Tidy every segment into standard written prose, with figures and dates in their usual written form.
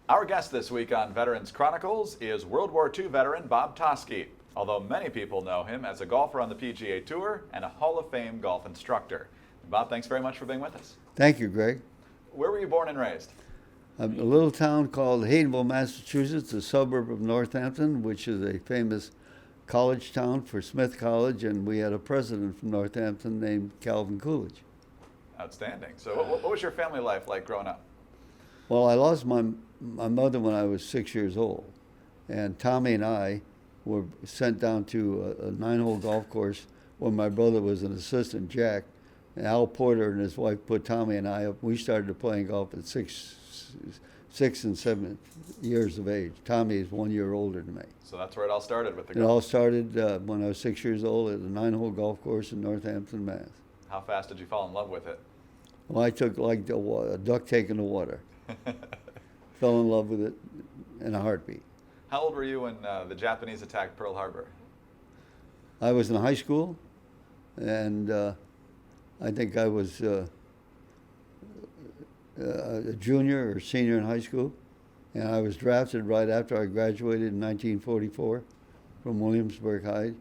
Our guest this week on Veterans Chronicles is World War II veteran Bob Toski, although many people know him as a golfer on the PGA Tour and a Hall of Fame golf instructor. Bob, thanks very much for being with us. Thank you, Greg. Where were you born and raised? A little town called Haydenville, Massachusetts, a suburb of Northampton, which is a famous college town for Smith College, and we had a president from Northampton named Calvin Coolidge. Outstanding. So what was your family life like growing up? Well, I lost my mother when I was 6 years old, and Tommy and I were sent down to a 9-hole golf course where my brother was an assistant, Jack. And Al Porter and his wife put Tommy and I up. We started playing golf at six and 7 years of age. Tommy is 1 year older than me. So that's where it all started with the It golf. all started when I was 6 years old at a 9-hole golf course in Northampton, Mass. How fast did you fall in love with it? Well, I took like a duck taking the water. Fell in love with it in a heartbeat. How old were you when the Japanese attacked Pearl Harbor? I was in high school, and I think I was a junior or senior in high school, and I was drafted right after I graduated in 1944 from Williamsburg High,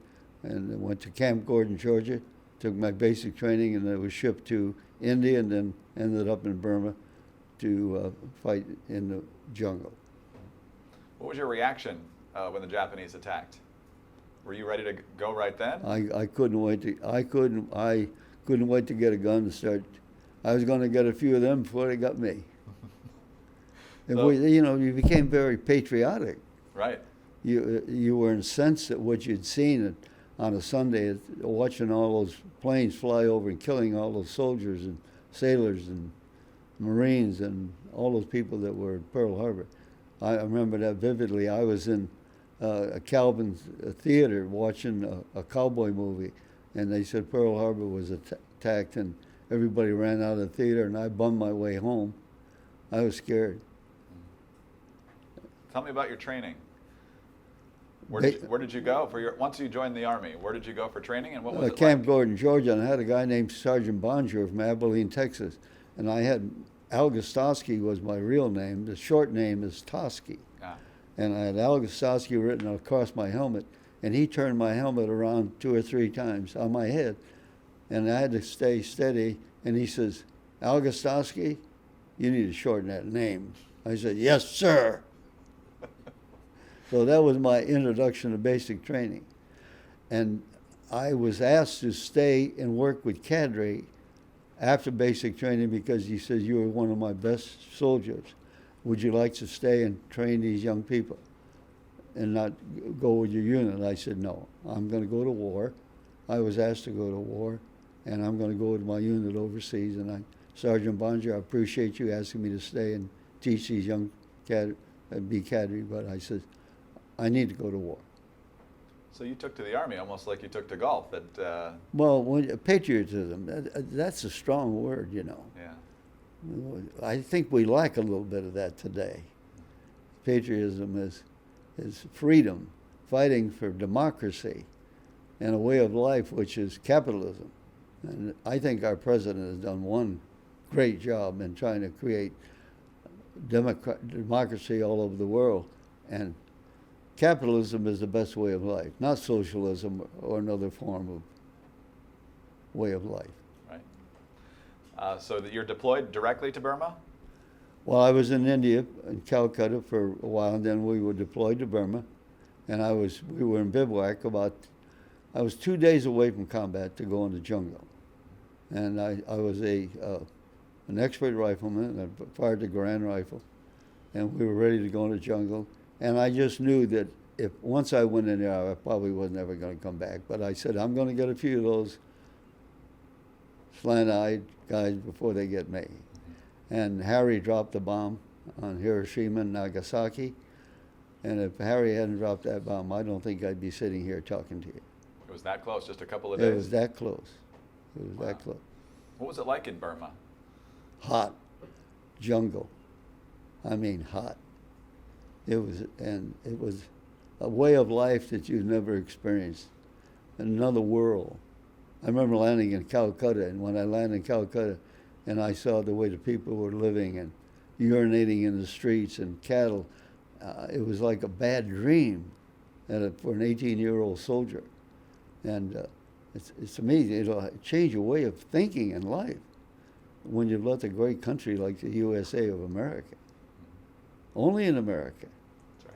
and I went to Camp Gordon, Georgia, took my basic training, and I was shipped to India and then ended up in Burma to fight in the jungle. What was your reaction when the Japanese attacked? Were you ready to go right then? I couldn't wait to get a gun and start. I was going to get a few of them before they got me. So, You became very patriotic. Right. You were incensed at what you'd seen on a Sunday, watching all those planes fly over and killing all those soldiers and sailors and Marines and all those people that were at Pearl Harbor. I remember that vividly. I was in a Calvin theater watching a cowboy movie, and they said Pearl Harbor was attacked, and everybody ran out of the theater, and I bummed my way home. I was scared. Tell me about your training. Where did you go once you joined the Army? Where did you go for training, and what was it Camp like? Gordon, Georgia, and I had a guy named Sergeant Bonjour from Abilene, Texas, and I had Al Gostowski was my real name. The short name is Toski. Ah. And I had Al Gostowski written across my helmet, and he turned my helmet around 2 or 3 times on my head, and I had to stay steady, and he says, Al Gostowski, you need to shorten that name. I said, yes, sir. So that was my introduction to basic training. And I was asked to stay and work with cadre after basic training because he said, you were one of my best soldiers. Would you like to stay and train these young people and not go with your unit? I said, no, I'm going to go to war. I was asked to go to war, and I'm going to go with my unit overseas. And Sergeant Bonjour, I appreciate you asking me to stay and teach these young be cadre, but I said, I need to go to war. So you took to the Army almost like you took to golf. Well, patriotism, that's a strong word, Yeah. I think we lack a little bit of that today. Patriotism is freedom, fighting for democracy and a way of life which is capitalism. And I think our president has done one great job in trying to create democracy all over the world. And capitalism is the best way of life, not socialism or another form of way of life. Right. So that you're deployed directly to Burma? Well, I was in India, in Calcutta for a while, and then we were deployed to Burma, and we were in bivouac I was 2 days away from combat to go in the jungle. And I was an expert rifleman, I fired the Garand rifle, and we were ready to go in the jungle. And I just knew that once I went in there, I probably was never going to come back. But I said, I'm going to get a few of those slant-eyed guys before they get me. And Harry dropped the bomb on Hiroshima and Nagasaki. And if Harry hadn't dropped that bomb, I don't think I'd be sitting here talking to you. It was that close, just a couple of days? It was that close. It was that close. What was it like in Burma? Hot. Jungle. I mean, hot. It was a way of life that you've never experienced. Another world. I remember landing in Calcutta, and when I landed in Calcutta and I saw the way the people were living, and urinating in the streets and cattle. It was like a bad dream for an 18-year-old soldier. And it's amazing. It'll change your way of thinking in life when you've left a great country like the USA of America. Only in America. That's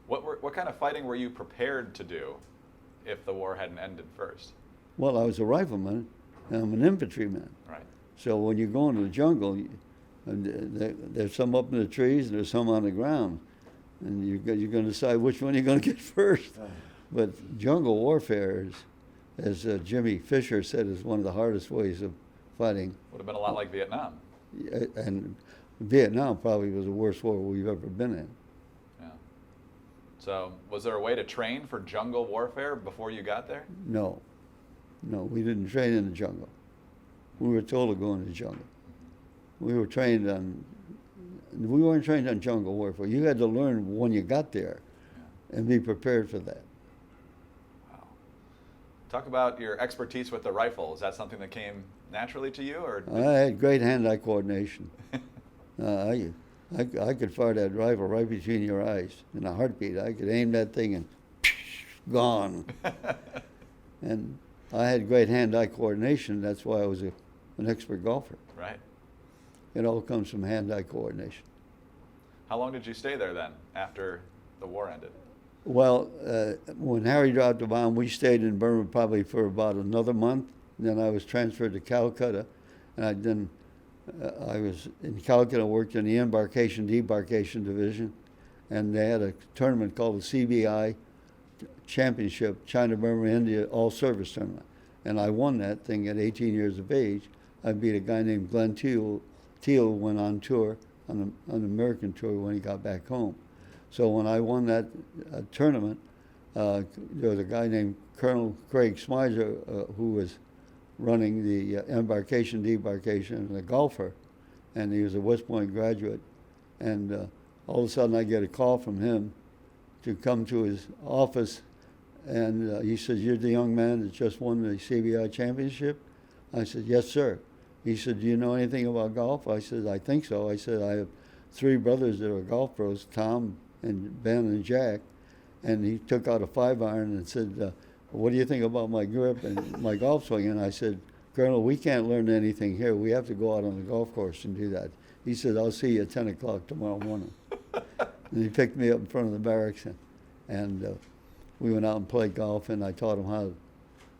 right. What kind of fighting were you prepared to do if the war hadn't ended first? Well, I was a rifleman, and I'm an infantryman. Right. So when you go into the jungle, there's some up in the trees and there's some on the ground. And you're going to decide which one you're going to get first. But jungle warfare, as Jimmy Fisher said, is one of the hardest ways of fighting. Would have been a lot like Vietnam. And Vietnam probably was the worst war we've ever been in. Yeah. So was there a way to train for jungle warfare before you got there? No, we didn't train in the jungle. We were told to go in the jungle. We weren't trained on jungle warfare. You had to learn when you got there and be prepared for that. Wow. Talk about your expertise with the rifle. Is that something that came naturally to you, or? I had great hand-eye coordination. I could fire that rifle right between your eyes in a heartbeat. I could aim that thing and gone. And I had great hand-eye coordination. That's why I was an expert golfer. Right. It all comes from hand-eye coordination. How long did you stay there then, after the war ended? Well, when Harry dropped the bomb, we stayed in Burma probably for about another month. Then I was transferred to Calcutta, and I was in Calcutta, worked in the embarkation debarkation division, and they had a tournament called the CBI Championship, China, Burma, India All-Service Tournament. And I won that thing at 18 years of age. I beat a guy named Glenn Teal, who went on tour, on an American tour when he got back home. So when I won that tournament, there was a guy named Colonel Craig Smizer who was running the embarkation, debarkation, and a golfer, and he was a West Point graduate. And all of a sudden I get a call from him to come to his office, and he says, "You're the young man that just won the CBI championship?" I said, "Yes, sir." He said, "Do you know anything about golf?" I said, "I think so." I said, "I have 3 brothers that are golf pros, Tom and Ben and Jack." And he took out a 5-iron and said, "What do you think about my grip and my golf swing?" And I said, "Colonel, we can't learn anything here. We have to go out on the golf course and do that." He said, "I'll see you at 10 o'clock tomorrow morning." And he picked me up in front of the barracks, and we went out and played golf, and I taught him how.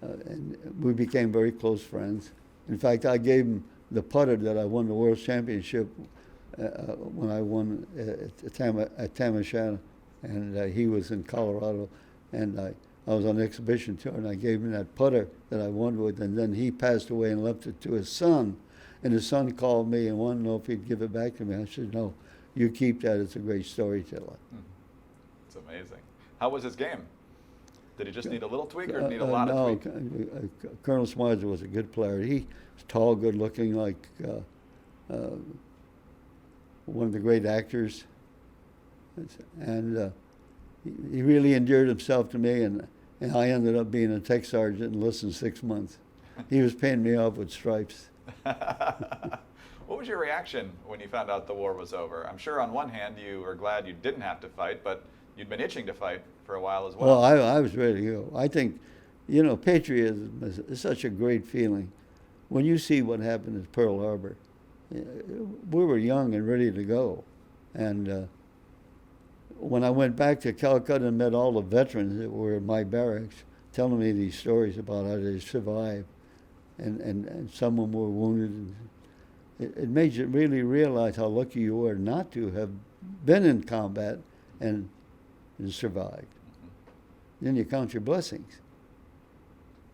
And we became very close friends. In fact, I gave him the putter that I won the World Championship when I won at Tamashana, and he was in Colorado, and I was on an exhibition tour, and I gave him that putter that I won with, and then he passed away and left it to his son, and his son called me and wanted to know if he'd give it back to me. I said, "No, you keep that. It's a great storyteller." It's amazing. How was his game? Did he just need a little tweak, or need a lot of tweak? No, Colonel Smizer was a good player. He was tall, good-looking, like one of the great actors, and he really endeared himself to me, and I ended up being a tech sergeant in less than 6 months. He was paying me off with stripes. What was your reaction when you found out the war was over? I'm sure on one hand you were glad you didn't have to fight, but you'd been itching to fight for a while as well. Well, I was ready to go. I think, patriotism is such a great feeling. When you see what happened at Pearl Harbor, we were young and ready to go. And when I went back to Calcutta and met all the veterans that were in my barracks, telling me these stories about how they survived, and some of them were wounded, it made you really realize how lucky you were not to have been in combat and survived. Then you count your blessings.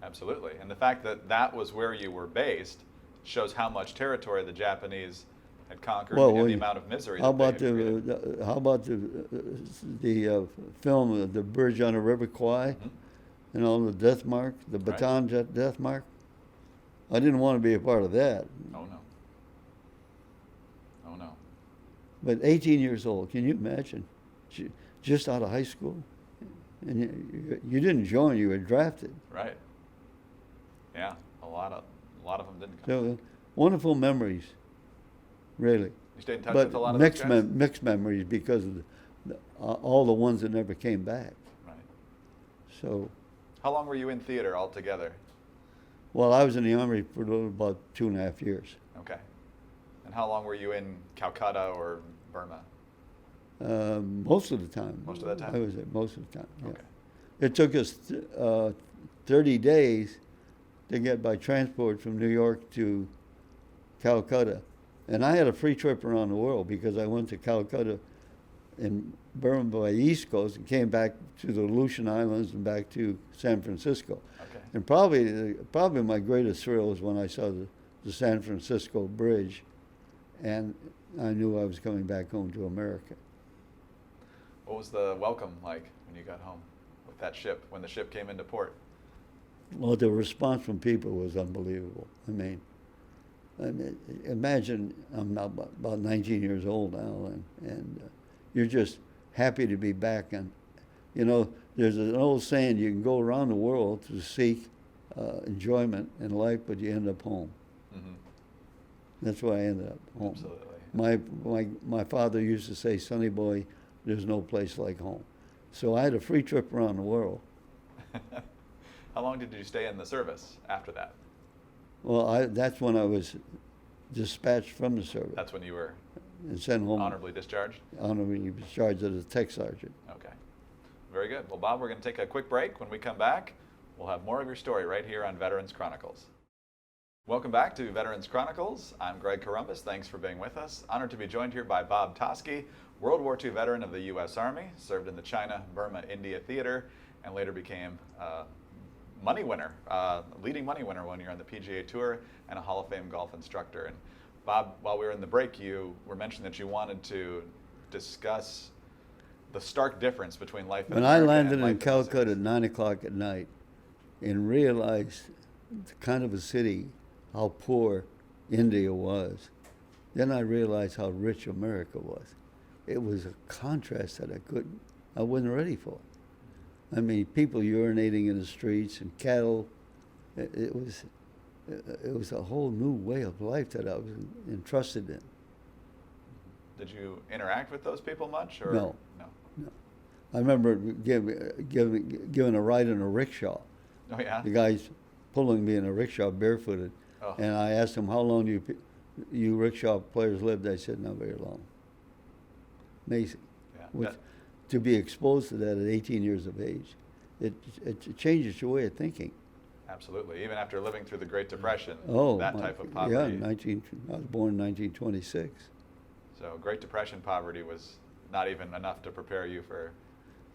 Absolutely. And the fact that that was where you were based shows how much territory the Japanese had conquered, and the amount of misery how that about they had created. how about the film The Bridge on the River Kwai, and all the death mark, the Bataan death mark? I didn't want to be a part of that. Oh no. Oh no. But 18 years old, can you imagine? Just out of high school, and you didn't join; you were drafted. Right. Yeah, a lot of them didn't come. So wonderful memories, really. You stayed in touch but with a lot of those guys? mixed memories because of all the ones that never came back. Right. So, How long were you in theater altogether? well, I was in the Army for about 2.5 years. Okay. And how long were you in Calcutta or Burma? Most of the time. Most of the time? I was there most of the time, yeah. Okay. It took us 30 days to get by transport from New York to Calcutta. And I had a free trip around the world because I went to Calcutta in Burma by the East Coast and came back to the Aleutian Islands and back to San Francisco. Okay. And probably my greatest thrill was when I saw the San Francisco Bridge, and I knew I was coming back home to America. What was the welcome like when you got home with that ship, when the ship came into port? Well, the response from people was unbelievable. I mean, imagine I'm now about 19 years old now, and you're just happy to be back. And, you know, there's an old saying, you can go around the world to seek enjoyment in life, but you end up home. Mm-hmm. That's why I ended up home. Absolutely. My father used to say, "Sonny boy, there's no place like home." So I had a free trip around the world. How long did you stay in the service after that? Well, that's when I was dispatched from the service That's when you were and sent home. honorably discharged? Honorably discharged as a tech sergeant. Okay. Very good. Well, Bob, we're going to take a quick break. When we come back, we'll have more of your story right here on Veterans Chronicles. Welcome back to Veterans Chronicles. I'm Greg Columbus. Thanks for being with us. Honored to be joined here by Bob Toski, World War II veteran of the U.S. Army, served in the China, Burma, India theater, and later became money winner, leading money winner one year on the PGA Tour, and a Hall of Fame golf instructor. And Bob, while we were in the break, you were mentioning that you wanted to discuss the stark difference between life in When America I landed and life in Calcutta the at 9 o'clock at night and realized the kind of a city, how poor India was, then I realized how rich America was. It was a contrast that I wasn't ready for. I mean, people urinating in the streets and cattle. It was a whole new way of life that I was entrusted in. Did you interact with those people much? Or? No. No. I remember giving a ride in a rickshaw. Oh, yeah? The guy's pulling me in a rickshaw barefooted. Oh. And I asked him, "How long do you rickshaw players live?" They said, "Not very long." Amazing. Yeah. To be exposed to that at 18 years of age, it changes your way of thinking. Absolutely. Even after living through the Great Depression, Oh, that type of poverty. Yeah, I was born in 1926. So Great Depression poverty was not even enough to prepare you for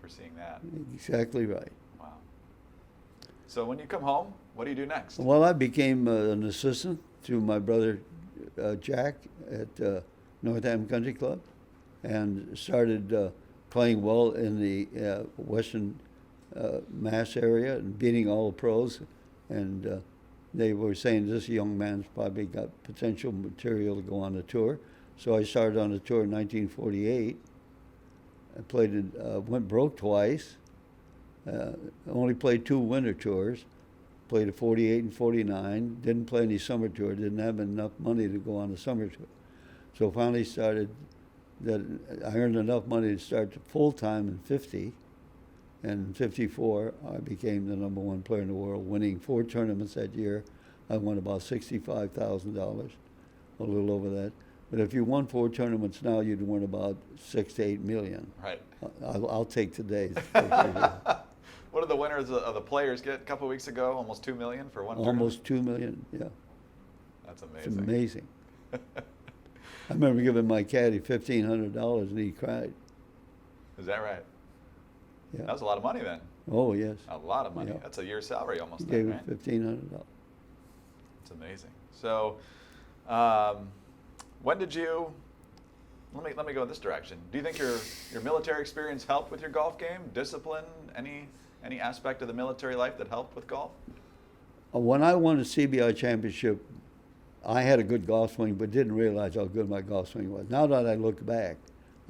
seeing that. Exactly right. Wow. So when you come home, what do you do next? Well, I became an assistant to my brother Jack at Northampton Country Club, and started playing well in the Western Mass area and beating all the pros. And they were saying this young man's probably got potential material to go on the tour. So I started on the tour in 1948. I went broke twice. Only played 2 winter tours. Played a 48 and 49. Didn't play any summer tour. Didn't have enough money to go on the summer tour. So finally started that I earned enough money to start full time in 50. And in 54, I became the #1 player in the world, winning 4 tournaments that year. I won about $65,000, a little over that. But if you won 4 tournaments now, you'd win about 6 to 8 million. Right. I'll take today's. What did the winners of the players get a couple of weeks ago? Almost $2 million for one Almost 2 million, yeah. That's It's amazing. amazing. I remember giving my caddy $1,500 and he cried. Is that right? Yeah. That was a lot of money then. Oh, yes. A lot of money. Yeah. That's a year's salary almost. He Then, gave me right? $1,500. It's amazing. So, when did you? Let me go in this direction. Do you think your military experience helped with your golf game? Discipline? Any aspect of the military life that helped with golf? When I won the CBI championship, I had a good golf swing, but didn't realize how good my golf swing was. Now that I look back,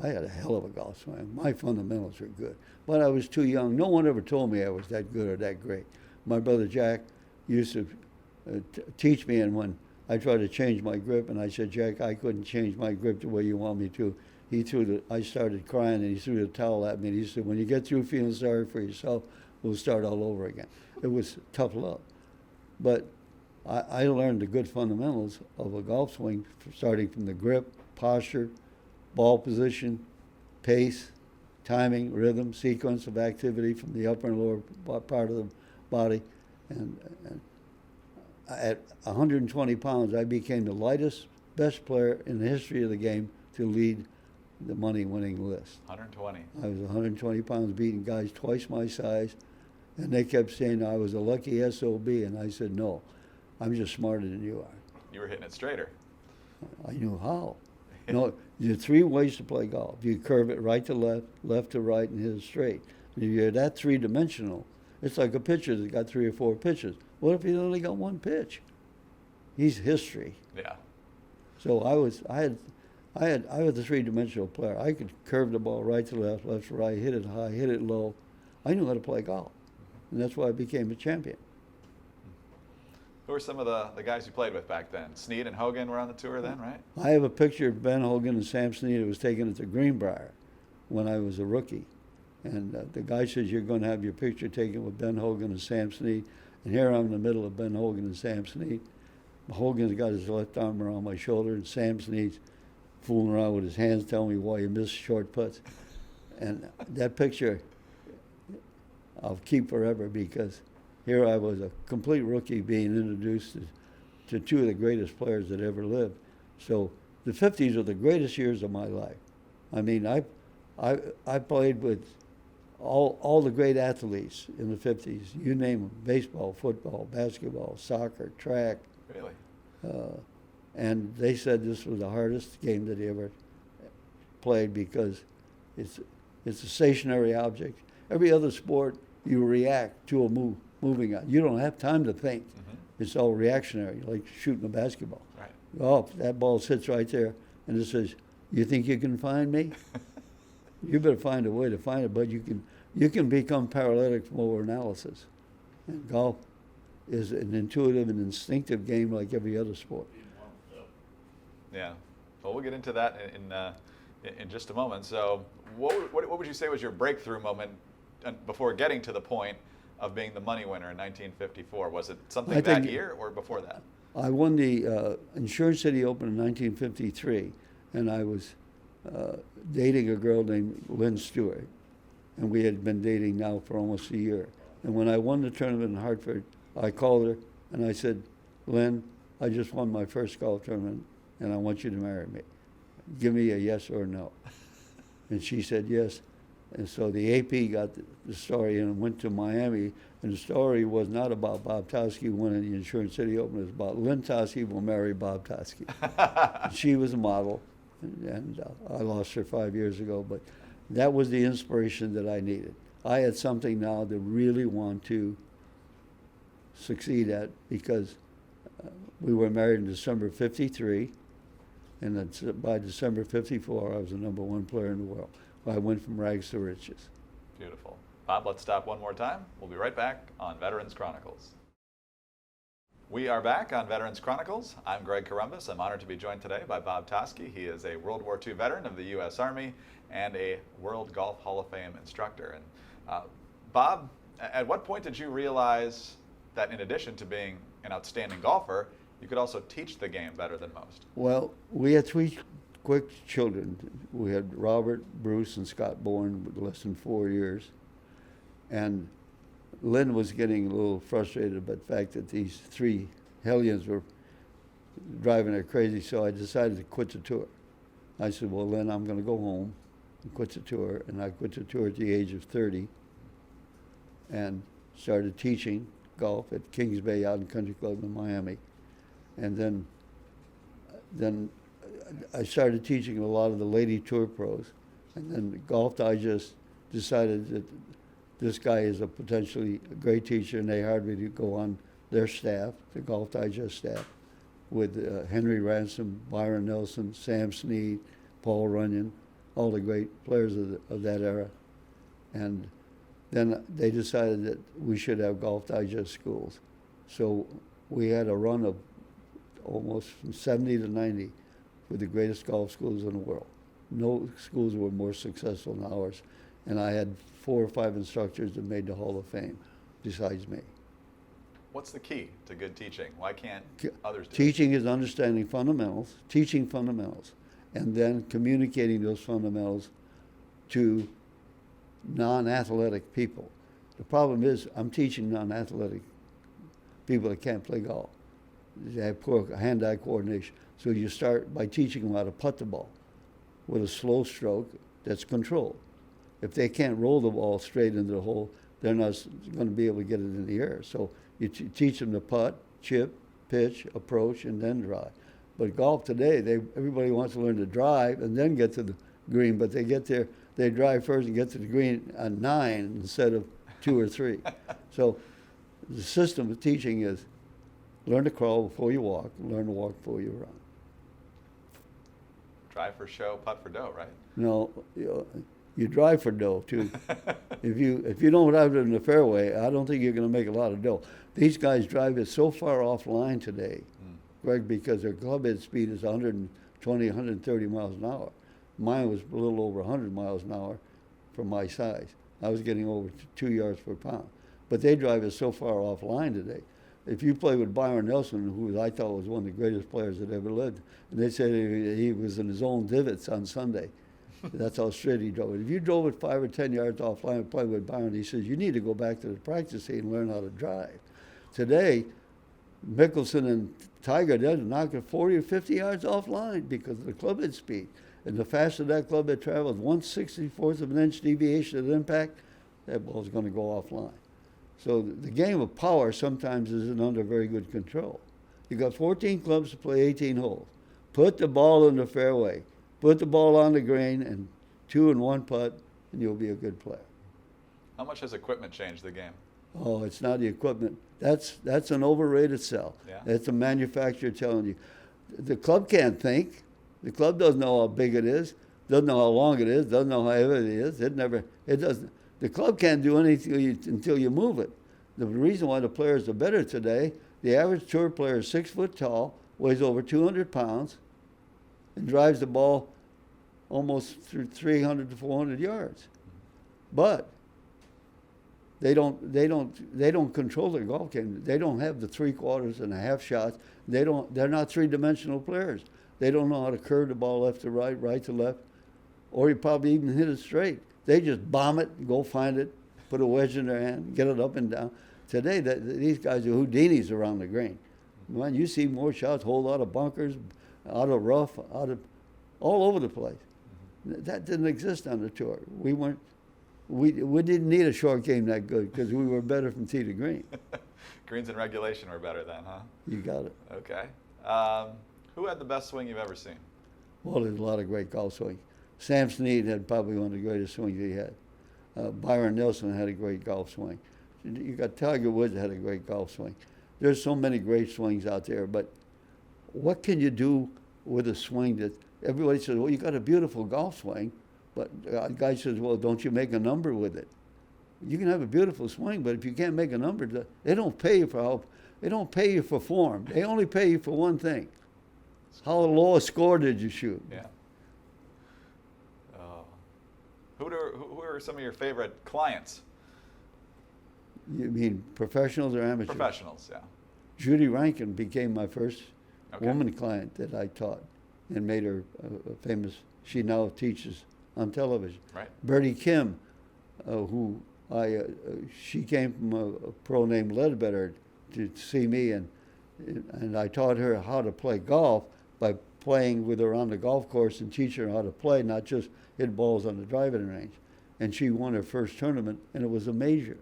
I had a hell of a golf swing. My fundamentals are good, but I was too young. No one ever told me I was that good or that great. My brother Jack used to teach me, and when I tried to change my grip, and I said, Jack, I couldn't change my grip the way you want me to. I started crying, and he threw the towel at me, and he said, when you get through feeling sorry for yourself, we'll start all over again. It was tough love. But I learned the good fundamentals of a golf swing, starting from the grip, posture, ball position, pace, timing, rhythm, sequence of activity from the upper and lower part of the body. And at 120 pounds, I became the lightest, best player in the history of the game to lead the money-winning list. 120. I was 120 pounds, beating guys twice my size, and they kept saying I was a lucky SOB, and I said, no, I'm just smarter than you are. You were hitting it straighter. I knew how. No, there are three ways to play golf. You curve it right to left, left to right, and hit it straight. And if you're that three-dimensional, it's like a pitcher that's got 3 or 4 pitches. What if he's only got 1 pitch? He's history. Yeah. So I was a three-dimensional player. I could curve the ball right to left, left to right, hit it high, hit it low. I knew how to play golf, and that's why I became a champion. Who were some of the guys you played with back then? Snead and Hogan were on the tour then, right? I have a picture of Ben Hogan and Sam Snead. It was taken at the Greenbrier when I was a rookie. And the guy says, you're going to have your picture taken with Ben Hogan and Sam Snead. And here I'm in the middle of Ben Hogan and Sam Snead. Hogan's got his left arm around my shoulder, and Sam Snead's fooling around with his hands, telling me why he missed short putts. And that picture I'll keep forever, because here I was, a complete rookie, being introduced to 2 of the greatest players that ever lived. So the 50s are the greatest years of my life. I mean, I played with all the great athletes in the 50s. You name them: baseball, football, basketball, soccer, track. Really? And they said this was the hardest game that he ever played, because it's a stationary object. Every other sport, you react to a moving on. You don't have time to think. Mm-hmm. It's all reactionary, like shooting a basketball. Right. Oh, that ball sits right there, and it says, you think you can find me? You better find a way to find it, but you can become paralytic from overanalysis. And golf is an intuitive and instinctive game like every other sport. Yeah. Well, we'll get into that in just a moment. So what would you say was your breakthrough moment before getting to the point of being the money winner in 1954? Was it something that year or before that? I won the Insurance City Open in 1953, and I was dating a girl named Lynn Stewart, and we had been dating now for almost a year. And when I won the tournament in Hartford, I called her and I said, Lynn, I just won my first golf tournament, and I want you to marry me. Give me a yes or no. And she said yes. And so the AP got the story and went to Miami, and the story was not about Bob Toski winning the Insurance City Open. It was about Lynn Toski will marry Bob Toski. She was a model, and I lost her 5 years ago, but that was the inspiration that I needed. I had something now to really want to succeed at, because we were married in December 53, and then by December 54, I was the #1 player in the world. I went from rags to riches. Beautiful. Bob, let's stop one more time. We'll be right back on Veterans Chronicles. We are back on Veterans Chronicles. I'm Greg Corombos. I'm honored to be joined today by Bob Toski. He is a World War II veteran of the U.S. Army and a World Golf Hall of Fame instructor. And Bob, at what point did you realize that in addition to being an outstanding golfer, you could also teach the game better than most? Well, we had 3 quick children. We had Robert, Bruce, and Scott born with less than 4 years. And Lynn was getting a little frustrated about the fact that these 3 hellions were driving her crazy, so I decided to quit the tour. I said, well, Lynn, I'm going to go home and quit the tour. And I quit the tour at the age of 30 and started teaching golf at Kings Bay Yacht and Country Club in Miami. And then I started teaching a lot of the lady tour pros, and then Golf Digest decided that this guy is a potentially great teacher, and they hired me to go on their staff, the Golf Digest staff, with Henry Ransom, Byron Nelson, Sam Snead, Paul Runyon, all the great players of that era. And then they decided that we should have Golf Digest schools. So we had a run of almost from 70 to 90 were the greatest golf schools in the world. No schools were more successful than ours. And I had 4 or 5 instructors that made the Hall of Fame besides me. What's the key to good teaching? Why can't others do it? Teaching is understanding fundamentals, teaching fundamentals, and then communicating those fundamentals to non-athletic people. The problem is I'm teaching non-athletic people that can't play golf. They have poor hand-eye coordination. So you start by teaching them how to putt the ball with a slow stroke that's controlled. If they can't roll the ball straight into the hole, they're not going to be able to get it in the air. So you teach them to putt, chip, pitch, approach, and then drive. But golf today, everybody wants to learn to drive and then get to the green, but they get there, they drive first and get to the green at 9 instead of 2 or 3. So the system of teaching is learn to crawl before you walk, learn to walk before you run. Drive for show, putt for dough, right? No, you drive for dough too. If you don't drive it in the fairway, I don't think you're going to make a lot of dough. These guys drive it so far offline today, Greg, because their club head speed is 120, 130 miles an hour. Mine was a little over 100 miles an hour for my size. I was getting over 2 yards per pound. But they drive it so far offline today. If you play with Byron Nelson, who I thought was one of the greatest players that ever lived, and they said he was in his own divots on Sunday. That's how straight he drove it. If you drove it 5 or 10 yards offline and played with Byron, he says, you need to go back to the practice scene and learn how to drive. Today, Mickelson and Tiger, they're knocking 40 or 50 yards offline because of the club head speed. And the faster that club head travels, 1/64th of an inch deviation of impact, that ball's going to go offline. So the game of power sometimes isn't under very good control. You got 14 clubs to play 18 holes. Put the ball in the fairway. Put the ball on the green and 2 and 1 putt, and you'll be a good player. How much has equipment changed the game? Oh, it's not the equipment. That's an overrated sell. Yeah. It's the manufacturer telling you. The club can't think. The club doesn't know how big it is, doesn't know how long it is, doesn't know how heavy it is. It doesn't. The club can't do anything until you move it. The reason why the players are better today, the average tour player is 6 foot tall, weighs over 200 pounds, and drives the ball almost through 300 to 400 yards. But they don't control their golf game. They don't have the 3/4 and a half shots. They're not 3-dimensional players. They don't know how to curve the ball left to right, right to left, or you probably even hit it straight. They just bomb it, go find it, put a wedge in their hand, get it up and down. Today, these guys are Houdinis around the green. Man, you see more shots, whole lot of bunkers, out of rough, all over the place. That didn't exist on the tour. We didn't need a short game that good because we were better from tee to green. Greens in regulation were better then, huh? You got it. Okay. Who had the best swing you've ever seen? Well, there's a lot of great golf swings. Sam Snead had probably one of the greatest swings he had. Byron Nelson had a great golf swing. You got Tiger Woods had a great golf swing. There's so many great swings out there, but what can you do with a swing that everybody says, well, you got a beautiful golf swing, but a guy says, well, don't you make a number with it? You can have a beautiful swing, but if you can't make a number, they don't pay you for help. They don't pay you for form. They only pay you for one thing. How low a score did you shoot? Yeah. Who are some of your favorite clients? You mean professionals or amateurs? Professionals, yeah. Judy Rankin became my first woman client that I taught and made her famous. She now teaches on television. Right. Bertie Kim, she came from a pro named Ledbetter to see me, and I taught her how to play golf by playing with her on the golf course and teaching her how to play, not just hit balls on the driving range. And she won her first tournament, and it was a major.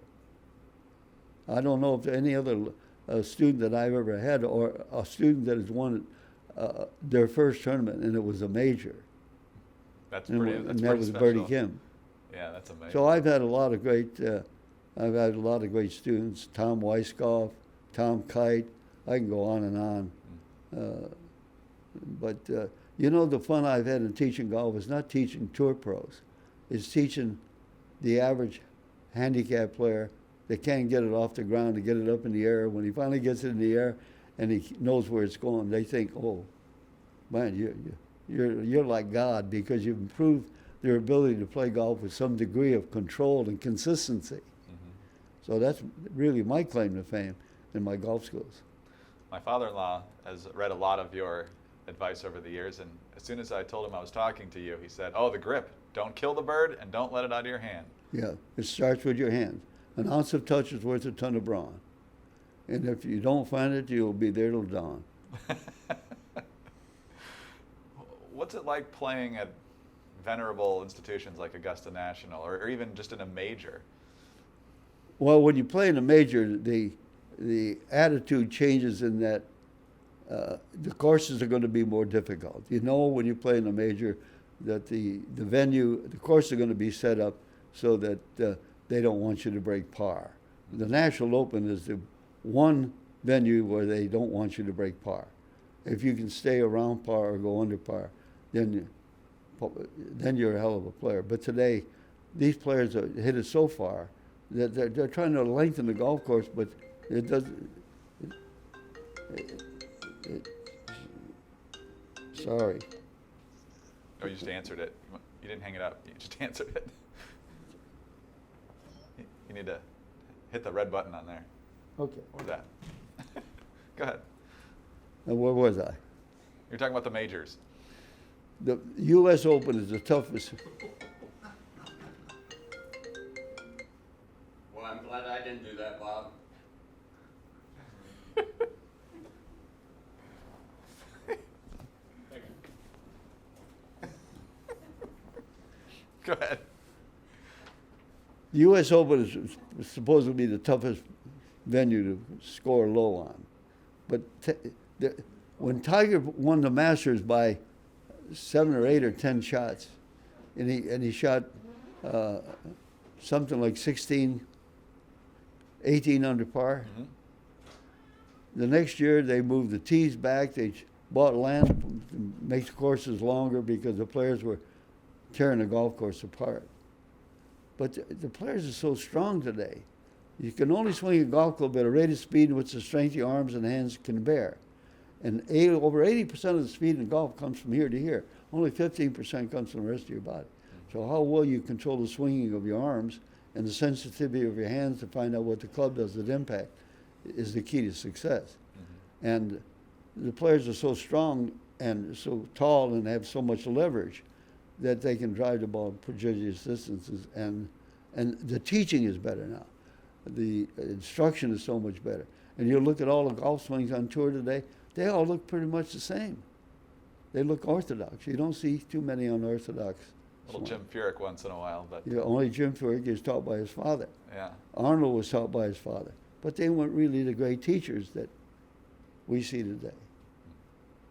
I don't know if any other student that I've ever had or a student that has won their first tournament, and it was a major. That's and pretty. That's that pretty was special. Bertie Kim. Yeah, that's amazing. So I've had a lot of great. I've had a lot of great students. Tom Weisskopf, Tom Kite. I can go on and on. But you know, the fun I've had in teaching golf is not teaching tour pros. It's teaching the average handicap player that can't get it off the ground to get it up in the air. When he finally gets it in the air, and he knows where it's going, they think, oh, man, you're like God, because you've improved their ability to play golf with some degree of control and consistency. So that's really my claim to fame in my golf skills. My father-in-law has read a lot of your advice over the years, and as soon as I told him I was talking to you, he said, oh, the grip. Don't kill the bird and don't let it out of your hand. Yeah, it starts with your hands. An ounce of touch is worth a ton of brawn. And if you don't find it, you'll be there till dawn. What's it like playing at venerable institutions like Augusta National, or even just in a major? Well, when you play in a major, the attitude changes in that the courses are going to be more difficult. You know, when you play in a major, that the venue, the course are going to be set up so that they don't want you to break par. The National Open is the one venue where they don't want you to break par. If you can stay around par or go under par, then you're a hell of a player. But today, these players are hit it so far that they're trying to lengthen the golf course, but it doesn't. Sorry. Oh, you just answered it. You didn't hang it up. You just answered it. You need to hit the red button on there. Okay. What was that? Go ahead. Now, where was I? You're talking about the majors. The U.S. Open is the toughest. Well, I'm glad I didn't do that, Bob. Go ahead. The U.S. Open is supposed to be the toughest venue to score low on. But when Tiger won the Masters by 7 or 8 or 10 shots, and he shot something like 18 under par. Mm-hmm. The next year they moved the tees back. They bought land to make the courses longer because the players were tearing the golf course apart. But the players are so strong today. You can only swing a golf club at a rate of speed in which the strength your arms and hands can bear. And over 80% of the speed in golf comes from here to here. Only 15% comes from the rest of your body. So how well you control the swinging of your arms and the sensitivity of your hands to find out what the club does at impact is the key to success. Mm-hmm. And the players are so strong and so tall and have so much leverage that they can drive the ball prodigious distances. And the teaching is better now. The instruction is so much better. And you look at all the golf swings on tour today, they all look pretty much the same. They look orthodox. You don't see too many unorthodox. Little Jim Furyk once in a while, but yeah, only Jim Furyk is taught by his father. Yeah. Arnold was taught by his father. But they weren't really the great teachers that we see today.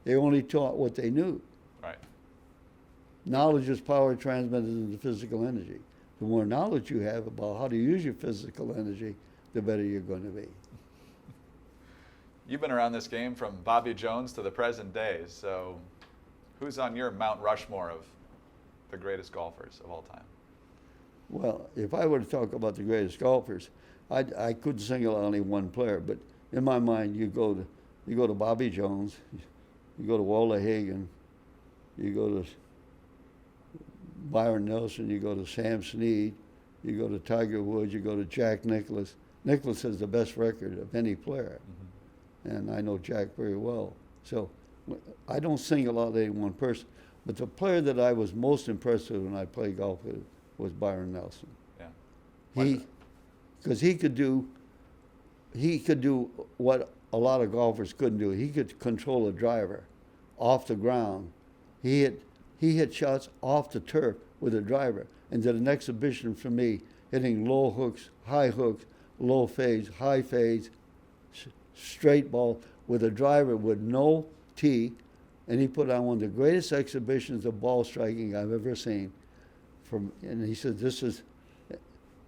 They only taught what they knew. Right. Knowledge is power transmitted into physical energy. The more knowledge you have about how to use your physical energy, the better you're going to be. You've been around this game from Bobby Jones to the present day, so who's on your Mount Rushmore of the greatest golfers of all time? Well, if I were to talk about the greatest golfers, I could single out only one player, but in my mind, you go to Bobby Jones, you go to Walter Hagen, you go to Byron Nelson, you go to Sam Snead, you go to Tiger Woods, you go to Jack Nicklaus. Nicklaus has the best record of any player, and I know Jack very well. So I don't single out any one person, but the player that I was most impressed with when I played golf with was Byron Nelson. Yeah. Because he could do what a lot of golfers couldn't do. He could control a driver off the ground. He hit shots off the turf with a driver, and did an exhibition for me, hitting low hooks, high hooks, low fades, high fades, straight ball with a driver with no tee, and he put on one of the greatest exhibitions of ball striking I've ever seen. And he said,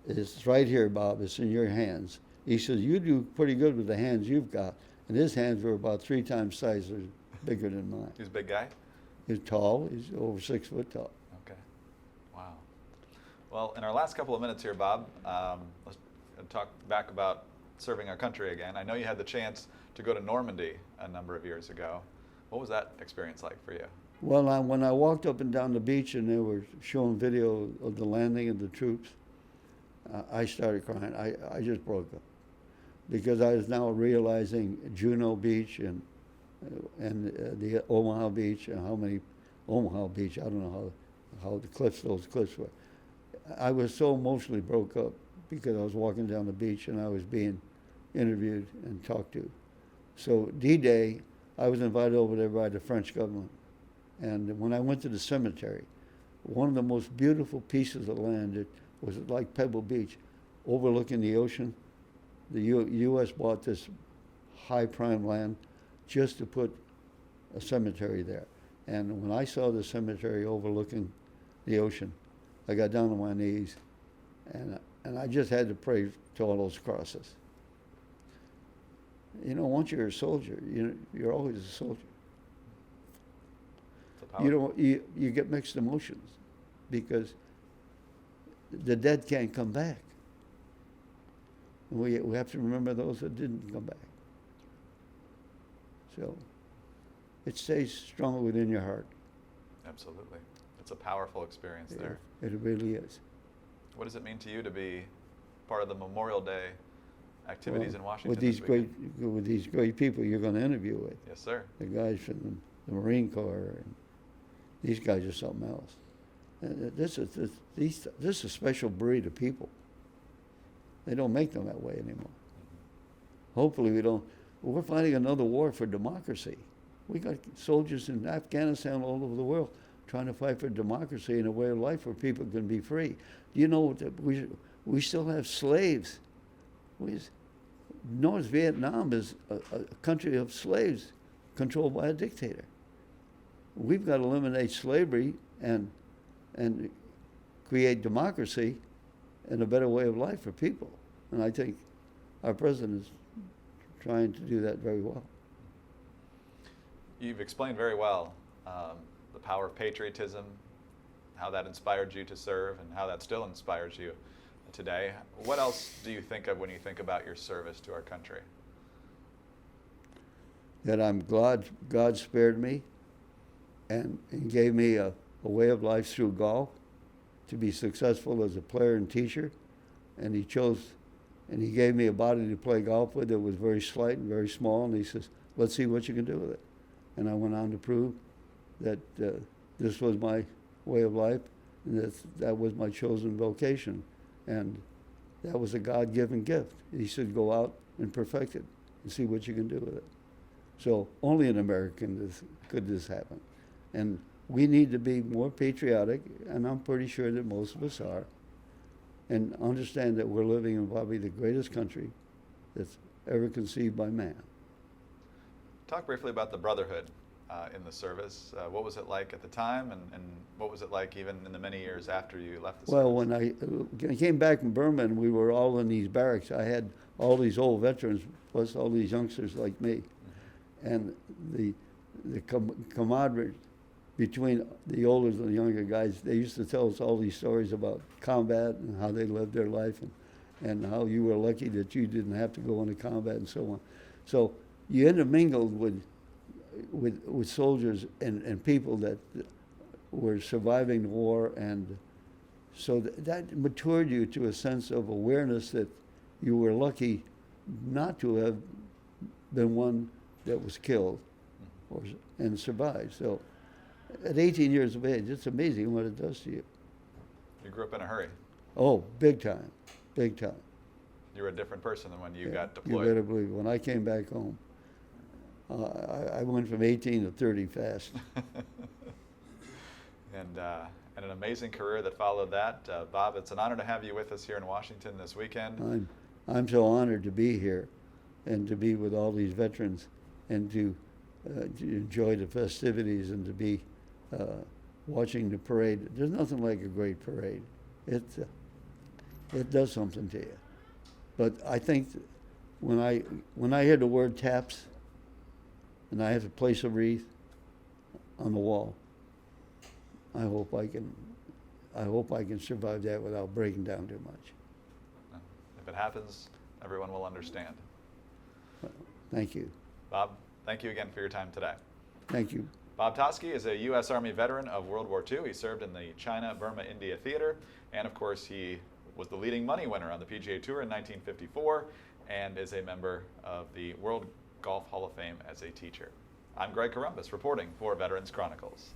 it's right here, Bob, it's in your hands. He says, you do pretty good with the hands you've got. And his hands were about 3 times size bigger than mine. He's a big guy? He's tall, he's over 6 foot tall. Okay, wow. Well, in our last couple of minutes here, Bob, let's talk back about serving our country again. I know you had the chance to go to Normandy a number of years ago. What was that experience like for you? Well, when I walked up and down the beach and they were showing video of the landing of the troops, I started crying. I just broke up because I was now realizing Juno Beach and the Omaha Beach and how many Omaha Beach. I don't know how those cliffs were. I was so emotionally broke up because I was walking down the beach and I was being interviewed and talked to. So D-Day, I was invited over there by the French government. And when I went to the cemetery, one of the most beautiful pieces of land, it was like Pebble Beach, overlooking the ocean. The U.S. bought this high prime land just to put a cemetery there. And when I saw the cemetery overlooking the ocean, I got down on my knees, and I just had to pray to all those crosses. You know, once you're a soldier, you're always a soldier. You get mixed emotions because the dead can't come back. And we have to remember those that didn't come back. So it stays strong within your heart. Absolutely. It's a powerful experience there. It really is. What does it mean to you to be part of the Memorial Day activities in Washington with these great people you're going to interview with? Yes, sir. The guys from the Marine Corps, and these guys are something else. This is a special breed of people. They don't make them that way anymore. Hopefully we don't. We're fighting another war for democracy. We got soldiers in Afghanistan all over the world trying to fight for democracy and a way of life where people can be free. You know that we still have slaves. North Vietnam is a country of slaves controlled by a dictator. We've got to eliminate slavery and create democracy and a better way of life for people. And I think our president is trying to do that very well. You've explained very well the power of patriotism, how that inspired you to serve, and how that still inspires you today. What else do you think of when you think about your service to our country? That I'm glad God spared me and gave me a way of life through golf to be successful as a player and teacher. And he gave me a body to play golf with that was very slight and very small. And he says, let's see what you can do with it. And I went on to prove that this was my way of life, and that was my chosen vocation. And that was a God-given gift. He said, go out and perfect it and see what you can do with it. So only in America could this happen. And we need to be more patriotic, and I'm pretty sure that most of us are, and understand that we're living in probably the greatest country that's ever conceived by man. Talk briefly about the brotherhood in the service. What was it like at the time, and what was it like even in the many years after you left the service? Well, when I came back from Burma and we were all in these barracks, I had all these old veterans plus all these youngsters like me. Mm-hmm. And the camaraderie between the older and the younger guys, they used to tell us all these stories about combat and how they lived their life and how you were lucky that you didn't have to go into combat and so on. So you intermingled with soldiers and people that were surviving the war, and so that matured you to a sense of awareness that you were lucky not to have been one that was killed and survived. So at 18 years of age, it's amazing what it does to you. You grew up in a hurry. Oh, big time, big time. You were a different person than when you got deployed. You better believe it. When I came back home, I went from 18 to 30 fast. And an amazing career that followed that. Bob, it's an honor to have you with us here in Washington this weekend. I'm so honored to be here and to be with all these veterans and to enjoy the festivities and to be watching the parade. There's nothing like a great parade. It does something to you. But I think when I hear the word TAPS and I have to place a wreath on the wall, I hope I can survive that without breaking down too much. If it happens, everyone will understand. Thank you. Bob, thank you again for your time today. Thank you. Bob Toski is a U.S. Army veteran of World War II. He served in the China, Burma, India theater, and of course he was the leading money winner on the PGA Tour in 1954 and is a member of the World Golf Hall of Fame as a teacher. I'm Greg Columbus reporting for Veterans Chronicles.